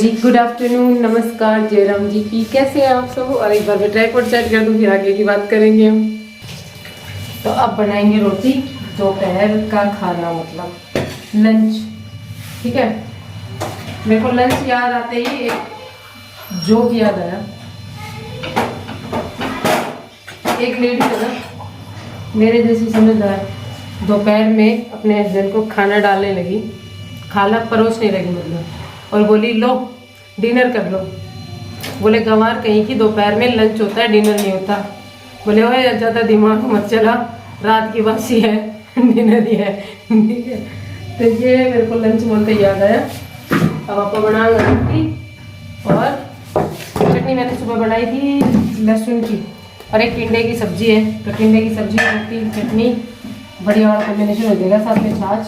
जी good afternoon, नमस्कार, जयराम जी की कैसे हैं आप सब। और एक बार मैं ट्राइपॉड सेट कर दूँ फिर आगे की बात करेंगे हम। तो अब बनाएंगे रोटी, दोपहर का खाना मतलब लंच। ठीक है, मेरे को लंच याद आते ही एक जोक याद आया। एक लेडी है ना मेरे जैसी समझदार, दोपहर में अपने हस्बैंड को खाना डालने लगी, खाना परोसने लगी मतलब, और बोली लो डिनर कर लो। बोले गंवार कहीं की, दोपहर में लंच होता है डिनर नहीं होता। बोले ओए ज़्यादा दिमाग मत चला, रात की बासी है, डिनर ही है। ठीक है, तो ये मेरे को लंच बोलते याद आया। अब आपको बना रोटी और चटनी मैंने सुबह बनाई थी लहसुन की, और एक टिंडे की सब्जी है। तो टिंडे की सब्जी रोटी चटनी बढ़िया वाला कॉम्बिनेशन हो जाएगा, साथ में छाछ।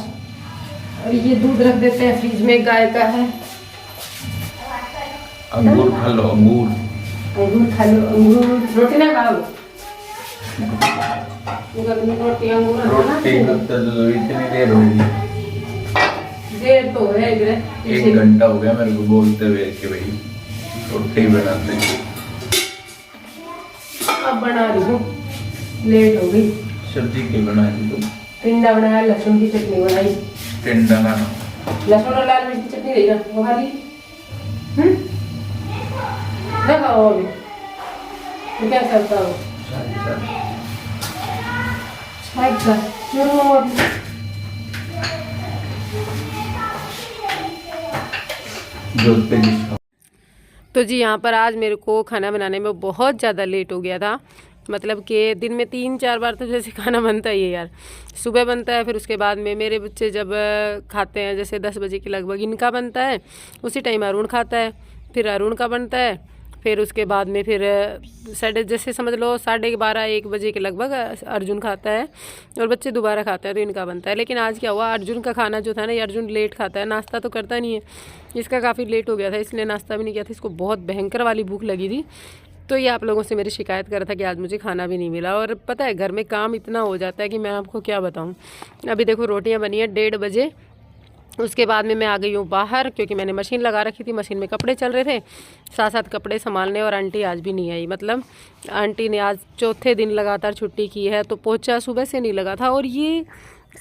और ये दूध रख देते हैं फ्रिज में, गाय का है। अंगूर खा लो, अंगूर खा लो, अंगूर। रोटी ना खाओ, रोटी अंगूर इतनी देर होगी। देर तो है, 1 घंटा हो गया मेरे को बोलते हुए कि भाई रोटी बनाते हैं। अब बना रही हूँ, लेट हो गई। सब्जी की बनाई थी तुम? टिंडा बनाया, लहसुन की चटनी बनाई। टिंडा ना, लहसुन और लाल मिर्च की चटनी देगा वो खाली। खाओ अभी तो क्या करता हो। तो जी यहाँ पर आज मेरे को खाना बनाने में बहुत ज़्यादा लेट हो गया था। मतलब कि दिन में 3-4 बार तो जैसे खाना बनता ही है यार। सुबह बनता है, फिर उसके बाद में मेरे बच्चे जब खाते हैं, जैसे 10 बजे के लगभग इनका बनता है, उसी टाइम अरुण खाता है, फिर अरुण का बनता है, फिर उसके बाद में फिर जैसे समझ लो 12:30-1 बजे के लगभग अर्जुन खाता है, और बच्चे दोबारा खाते हैं तो इनका बनता है। लेकिन आज क्या हुआ, अर्जुन का खाना जो था ना, ये अर्जुन लेट खाता है, नाश्ता तो करता नहीं है। इसका काफ़ी लेट हो गया था, इसलिए नाश्ता भी नहीं किया था। इसको बहुत भयंकर वाली भूख लगी थी। तो ये आप लोगों से मेरी शिकायत कर रहा था कि आज मुझे खाना भी नहीं मिला। और पता है घर में काम इतना हो जाता है कि मैं आपको क्या बताऊँ। अभी देखो रोटियाँ बनी हैं 1:30 बजे। उसके बाद में मैं आ गई हूँ बाहर, क्योंकि मैंने मशीन लगा रखी थी, मशीन में कपड़े चल रहे थे, साथ साथ कपड़े संभालने। और आंटी आज भी नहीं आई, मतलब आंटी ने आज चौथे दिन लगातार छुट्टी की है, तो पोछा सुबह से नहीं लगा था। और ये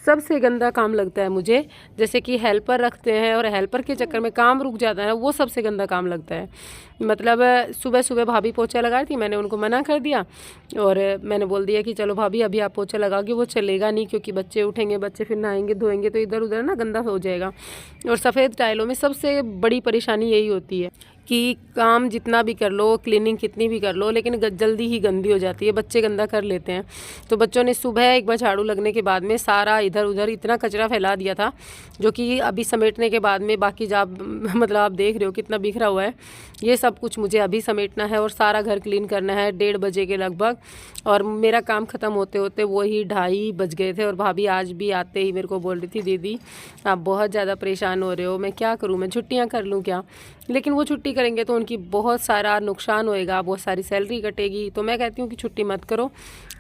सबसे गंदा काम लगता है मुझे, जैसे कि हेल्पर रखते हैं और हेल्पर के चक्कर में काम रुक जाता है, वो सबसे गंदा काम लगता है। मतलब सुबह सुबह भाभी पोछा लगा रही थी, मैंने उनको मना कर दिया, और मैंने बोल दिया कि चलो भाभी अभी आप पोछा लगाओगे, वो चलेगा नहीं, क्योंकि बच्चे उठेंगे, बच्चे फिर नहाएंगे धोएंगे तो इधर उधर ना गंदा हो जाएगा। और सफ़ेद टाइलों में सबसे बड़ी परेशानी यही होती है कि काम जितना भी कर लो, क्लीनिंग कितनी भी कर लो, लेकिन जल्दी ही गंदी हो जाती है, बच्चे गंदा कर लेते हैं। तो बच्चों ने सुबह एक बार झाड़ू लगने के बाद में सारा इधर उधर इतना कचरा फैला दिया था, जो कि अभी समेटने के बाद में बाकी जब मतलब आप देख रहे हो कितना बिखरा हुआ है, ये सब कुछ मुझे अभी समेटना है और सारा घर क्लीन करना है 1:30 बजे के लगभग। और मेरा काम ख़त्म होते होते वही 2:30 बज गए थे। और भाभी आज भी आते ही मेरे को बोल रही थी दीदी आप बहुत ज़्यादा परेशान हो रहे हो, मैं क्या करूँ, मैं छुट्टियाँ कर लूँ क्या। लेकिन वो छुट्टी करेंगे तो उनकी बहुत सारा नुकसान होएगा, बहुत सारी सैलरी कटेगी। तो मैं कहती हूँ कि छुट्टी मत करो।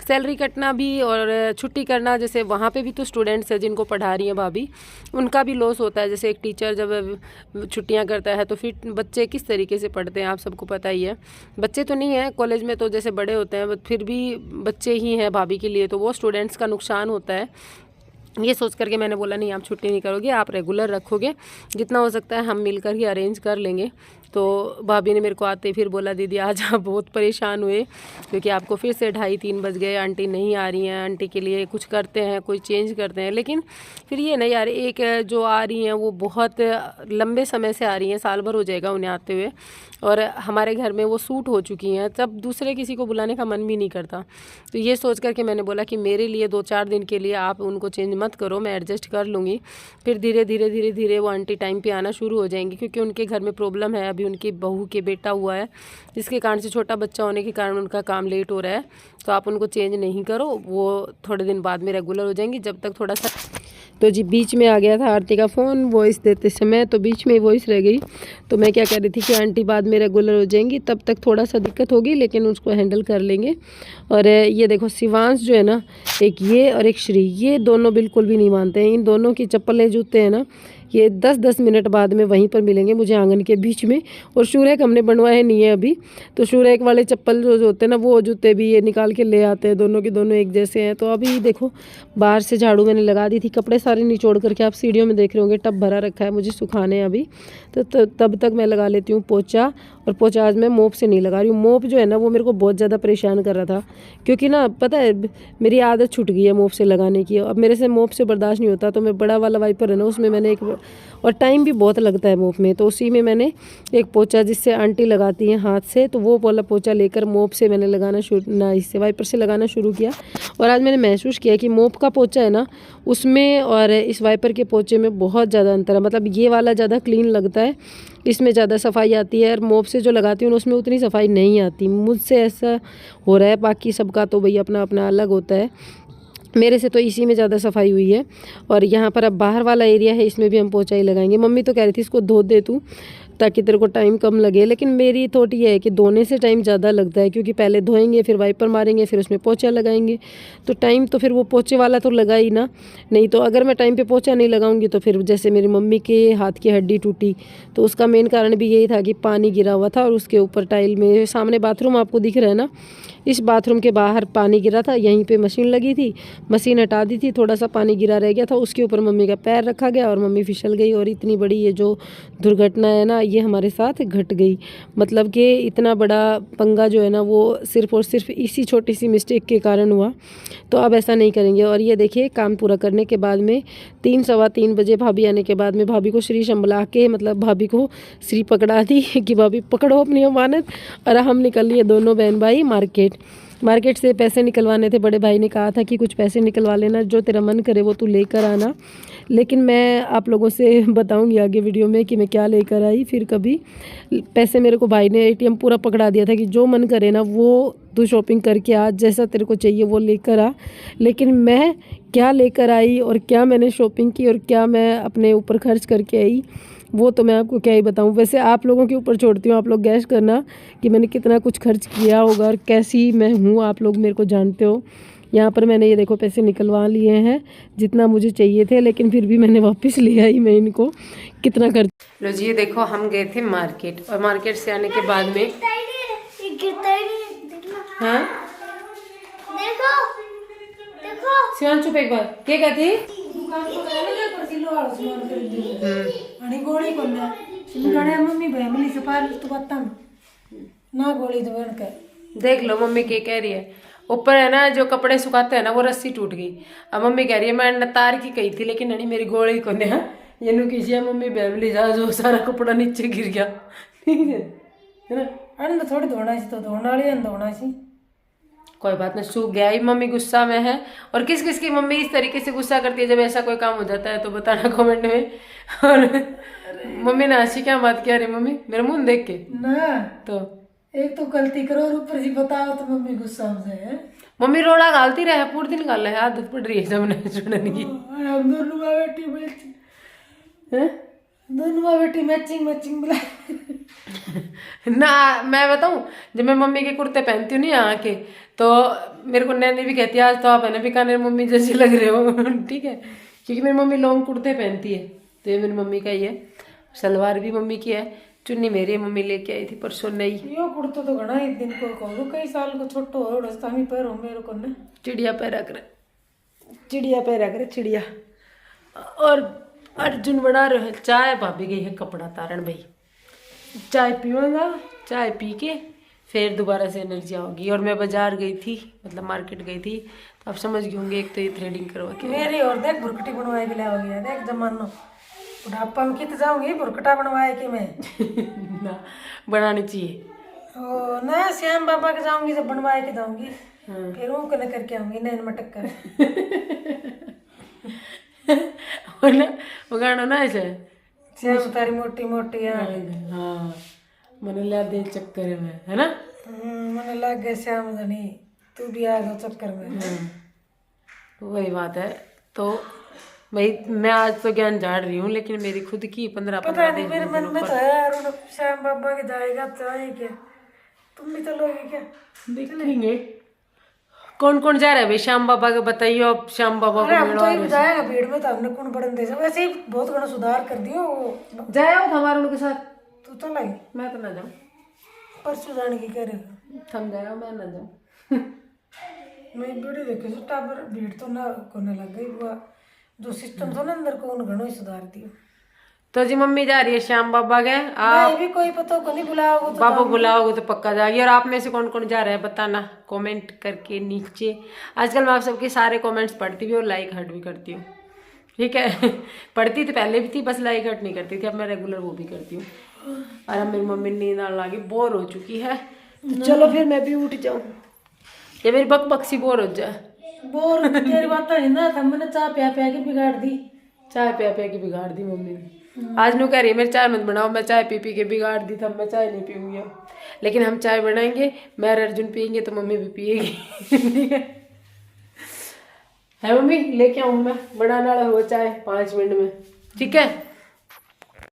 सैलरी कटना भी और छुट्टी करना, जैसे वहाँ पे भी तो स्टूडेंट्स हैं जिनको पढ़ा रही हैं भाभी, उनका भी लॉस होता है। जैसे एक टीचर जब छुट्टियाँ करता है तो फिर बच्चे किस तरीके से पढ़ते हैं आप सबको पता ही है। बच्चे तो नहीं हैं कॉलेज में, तो जैसे बड़े होते हैं, फिर भी बच्चे ही हैं भाभी के लिए, तो वो स्टूडेंट्स का नुकसान होता है। ये सोच करके मैंने बोला नहीं आप छुट्टी नहीं करोगे, आप रेगुलर रखोगे, जितना हो सकता है हम मिलकर ही अरेंज कर लेंगे। तो भाभी ने मेरे को आते फिर बोला दीदी आज आप बहुत परेशान हुए, क्योंकि आपको फिर से 2:30-3 बज गए, आंटी नहीं आ रही हैं, आंटी के लिए कुछ करते हैं, कोई चेंज करते हैं। लेकिन फिर ये नहीं यार, एक जो आ रही हैं वो बहुत लंबे समय से आ रही हैं, साल भर हो जाएगा उन्हें आते हुए, और हमारे घर में वो सूट हो चुकी हैं, तब दूसरे किसी को बुलाने का मन भी नहीं करता। तो ये सोच करके मैंने बोला कि मेरे लिए 2-4 दिन के लिए आप उनको चेंज मत करो, मैं एडजस्ट कर लूँगी। फिर धीरे धीरे वो आंटी टाइम पे आना शुरू हो जाएंगी, क्योंकि उनके घर में प्रॉब्लम है, अभी उनकी बहू के बेटा हुआ है, जिसके कारण से छोटा बच्चा होने के कारण उनका काम लेट हो रहा है। तो आप उनको चेंज नहीं करो, वो थोड़े दिन बाद में रेगुलर हो जाएंगी, जब तक थोड़ा सा। तो जी बीच में आ गया था आरती का फ़ोन वॉइस देते समय, तो बीच में वॉइस रह गई। तो मैं क्या कह रही थी कि आंटी बाद में रेगुलर हो जाएंगी, तब तक थोड़ा सा दिक्कत होगी, लेकिन उसको हैंडल कर लेंगे। और ये देखो शिवांश जो है ना, एक ये और एक श्री, ये दोनों बिल्कुल भी नहीं मानते हैं। इन दोनों की चप्पलें जूते हैं ना, ये 10-10 मिनट बाद में वहीं पर मिलेंगे मुझे आंगन के बीच में। और शूरेक हमने बनवाए नहीं है अभी, तो शूरेक वाले चप्पल जो होते हैं ना, वो जूते भी ये निकाल के ले आते हैं, दोनों के दोनों एक जैसे हैं। तो अभी देखो बाहर से झाड़ू मैंने लगा दी थी, कपड़े सारे निचोड़ करके आप सीढ़ियों में देख रहे होंगे, टब भरा रखा है मुझे सुखाने अभी। तो तब तक मैं लगा लेती हूँ पोछा। और पोछा आज मैं मोप से नहीं लगा रही हूँ। मोप जो है ना वो मेरे को बहुत ज़्यादा परेशान कर रहा था, क्योंकि ना पता है मेरी आदत छूट गई है मोप से लगाने की। अब मेरे से मोप से बर्दाश्त नहीं होता, तो मैं बड़ा वाला वाइपर है ना उसमें मैंने एक, और टाइम भी बहुत लगता है मोप में, तो उसी में मैंने एक पोछा जिससे आंटी लगाती हैं हाथ से, तो वो वाला पोछा लेकर मोप से मैंने लगाना शुरू ना इससे वाइपर से लगाना शुरू किया। और आज मैंने महसूस किया कि मोप का पोछा है ना उसमें और इस वाइपर के पोछे में बहुत ज़्यादा अंतर है। मतलब ये वाला ज़्यादा क्लीन लगता है, इसमें ज़्यादा सफाई आती है, और मोप से जो लगाती हूँ उसमें उतनी सफाई नहीं आती। मुझसे ऐसा हो रहा है, बाकी सबका तो भई अपना अपना अलग होता है, मेरे से तो इसी में ज़्यादा सफाई हुई है। और यहाँ पर अब बाहर वाला एरिया है, इसमें भी हम पोछा ही लगाएंगे। मम्मी तो कह रही थी इसको धो दे तू ताकि तेरे को टाइम कम लगे, लेकिन मेरी थॉट ये है कि धोने से टाइम ज़्यादा लगता है, क्योंकि पहले धोएंगे फिर वाइपर मारेंगे फिर उसमें पोछा लगाएंगे, तो टाइम तो फिर वो पोछे वाला तो लगा ही ना। नहीं तो अगर मैं टाइम पे पोछा नहीं लगाऊंगी तो फिर जैसे मेरी मम्मी के हाथ की हड्डी टूटी, तो उसका मेन कारण भी यही था कि पानी गिरा हुआ था और उसके ऊपर टाइल में, सामने बाथरूम आपको दिख रहा है ना, इस बाथरूम के बाहर पानी गिरा था, यहीं पे मशीन लगी थी, मशीन हटा दी थी, थोड़ा सा पानी गिरा रह गया था, उसके ऊपर मम्मी का पैर रखा गया और मम्मी फिसल गई। और इतनी बड़ी ये जो दुर्घटना है ना ये हमारे साथ घट गई। मतलब कि इतना बड़ा पंगा जो है ना वो सिर्फ और सिर्फ इसी छोटी सी मिस्टेक के कारण हुआ। तो अब ऐसा नहीं करेंगे। और ये देखिए काम पूरा करने के बाद में 3-3:15 बजे भाभी आने के बाद में भाभी को श्री संभला के, मतलब भाभी को श्री पकड़ा दी कि भाभी पकड़ो अपनी अमानत। और हम निकल लिए दोनों बहन भाई मार्केट से पैसे निकलवाने थे। बड़े भाई ने कहा था कि कुछ पैसे निकलवा लेना, जो तेरा मन करे वो तू लेकर आना, लेकिन मैं आप लोगों से बताऊंगी आगे वीडियो में कि मैं क्या लेकर आई। फिर कभी पैसे मेरे को भाई ने एटीएम पूरा पकड़ा दिया था कि जो मन करे ना वो तू शॉपिंग करके आ, जैसा तेरे को चाहिए वो लेकर आ। लेकिन मैं क्या लेकर आई और क्या मैंने शॉपिंग की और क्या मैं अपने ऊपर खर्च करके आई, वो तो मैं आपको क्या ही बताऊं। वैसे आप लोगों के ऊपर छोड़ती हूँ, आप लोग गैस करना कि मैंने कितना कुछ खर्च किया होगा और कैसी मैं हूँ, आप लोग मेरे को जानते हो। यहाँ पर मैंने ये देखो पैसे निकलवा लिए हैं जितना मुझे चाहिए थे, लेकिन फिर भी मैंने वापस ले आई मैं इनको कितना कर। लो जी, ये देखो हम गए थे मार्केट, और मार्केट से आने के बाद में हाँ सिवान चुप एक बार क्या कहती आणि गोळी कोणत्या गड्या मम्मी फैमिली से पार तो बताऊं ना गोली तो बनकर देख लो मम्मी क्या कह रही है। ऊपर है ना जो कपड़े सुखाते हैं ना वो रस्सी टूट गई। अब मम्मी कह रही है मैं तार की कही थी लेकिन नहीं मेरी गोली को ने ये नु कीजिए मम्मी फैमिली जा जो सारा कपड़ा नीचे गिर गया है ना। अरे थोड़ी धोना सी तो धोना वाली धोना सी कोई बात नहीं, सूख गया ही। मम्मी गुस्सा में है। और किस किस की मम्मी इस तरीके से गुस्सा करती है जब ऐसा कोई काम हो जाता है तो बताना कमेंट में। और मम्मी ने हंसी क्या बात किया रही मम्मी मेरे मुंह देख के ना, तो एक तो गलती करो और ऊपर से बताओ तो मम्मी गुस्सा हो जाए। मम्मी रोड़ा गालती रहे पूरे दिन गाल है, आदत पड़ रही है जब नहीं सुनने की। हम दोनों माँ बेटी मैचिंग, दोनों माँ बेटी मैचिंग मैचिंग बुला ना। मैं बताऊं जब मैं मम्मी के कुर्ते पहनती हूँ नहीं यहाँ के, तो मेरे को नैनी भी कहती है आज तो आप है ना बीकानेर मम्मी जैसी लग रहे हो ठीक है, क्योंकि मेरी मम्मी लॉन्ग कुर्ते पहनती है। तो ये मेरी मम्मी का ही है। सलवार भी मम्मी की है, चुन्नी मेरी मम्मी लेके आई थी परसों नई। यो कुर्तो तो घना एक दिन को कहो कई साल को छोटो हो रस्ता में पैर हो मेरे को ना चिड़िया पैरा करे, चिड़िया पैरा करे चिड़िया। और अर्जुन बना रहे है चाय, भाभी गई है कपड़ा तारण। भाई चाय पीऊंगा, चाय पी के फिर दोबारा से एनर्जी आओगी। और मैं बाजार गई थी, मतलब मार्केट गई थी, तो आप समझ गए होंगे। एक तो ये थ्रेडिंग करवा के मेरी और देख बुरकटी बनवाए के लिए हो गया देख जमानो बुढ़ापा में कित जाऊंगी बुरकटा बनवाए कि मैं ना बनानी चाहिए। ओ ना श्याम बाबा के जाऊंगी जब बनवाए के जाऊंगी फिर वो कने करके आऊंगी नैन मटक कर और ना वो गाना ना ऐसे श्याम तारी मोटी मोटी हाँ मैंने ला दे चक्कर में है ना। मैंने लग गया श्याम धनी तू भी आ गया चक्कर में। वही बात है। तो भाई मैं आज तो ज्ञान झाड़ रही हूँ, लेकिन मेरी खुद की 15-15 दिन मेरे मन में तो है यार श्याम बाबा के जाएगा चाहे क्या तुम भी चलोगे क्या देखेंगे। कौन कौन जा रहा है भाई श्याम बाबा के, बताइए आप। श्याम बाबा अरे को हम मेला तो ही बताएगा भीड़ में, तो हमने कौन बड़न दे सब, वैसे ही बहुत घना सुधार कर दियो वो। जाए हमारे उनके साथ। तू चला ही मैं तो ना जाऊँ, परसों जाने की करेगा। थम जाए मैं ना जाऊँ। मैं वीडियो देखे तो टाबर भीड़ तो ना कोने लग गई हुआ, जो सिस्टम था ना अंदर को उन घणो ही सुधार दियो। तो जी मम्मी जा रही है श्याम बाबा के। आप नहीं भी कोई पता को नहीं बुलाओगे तो बाबा बुलाओगे तो पक्का जाएगी। और आप में से कौन कौन जा रहा है बताना कमेंट करके नीचे। आजकल मैं आप सबके सारे कमेंट्स पढ़ती भी और लाइक हट भी करती हूँ, ठीक है। पढ़ती तो पहले भी थी, बस लाइक हट नहीं करती थी, अब मैं रेगुलर वो भी करती हूँ। और अब मेरी मम्मी नींद आने लगी, बोर हो चुकी है, तो चलो फिर मैं भी उठ जाऊँ, ये मेरी बक बक्सी बोर हो जाए। बोर तेरी बात है ना, था मैंने चाय प्या प्या के बिगाड़ दी। चाय पिया पिया के बिगाड़ दी मम्मी ने। आज नु कह रही है मेरी चाय मत बनाओ, मैं चाय पी पी के बिगाड़ दी, तब मैं चाय नहीं पीऊंगी अब। लेकिन हम चाय बनाएंगे, मैं और अर्जुन पियेंगे तो मम्मी भी पिएगी। ठीक है मम्मी, लेके आऊँ मैं, बनाने वाला हो चाय 5 मिनट में, ठीक है।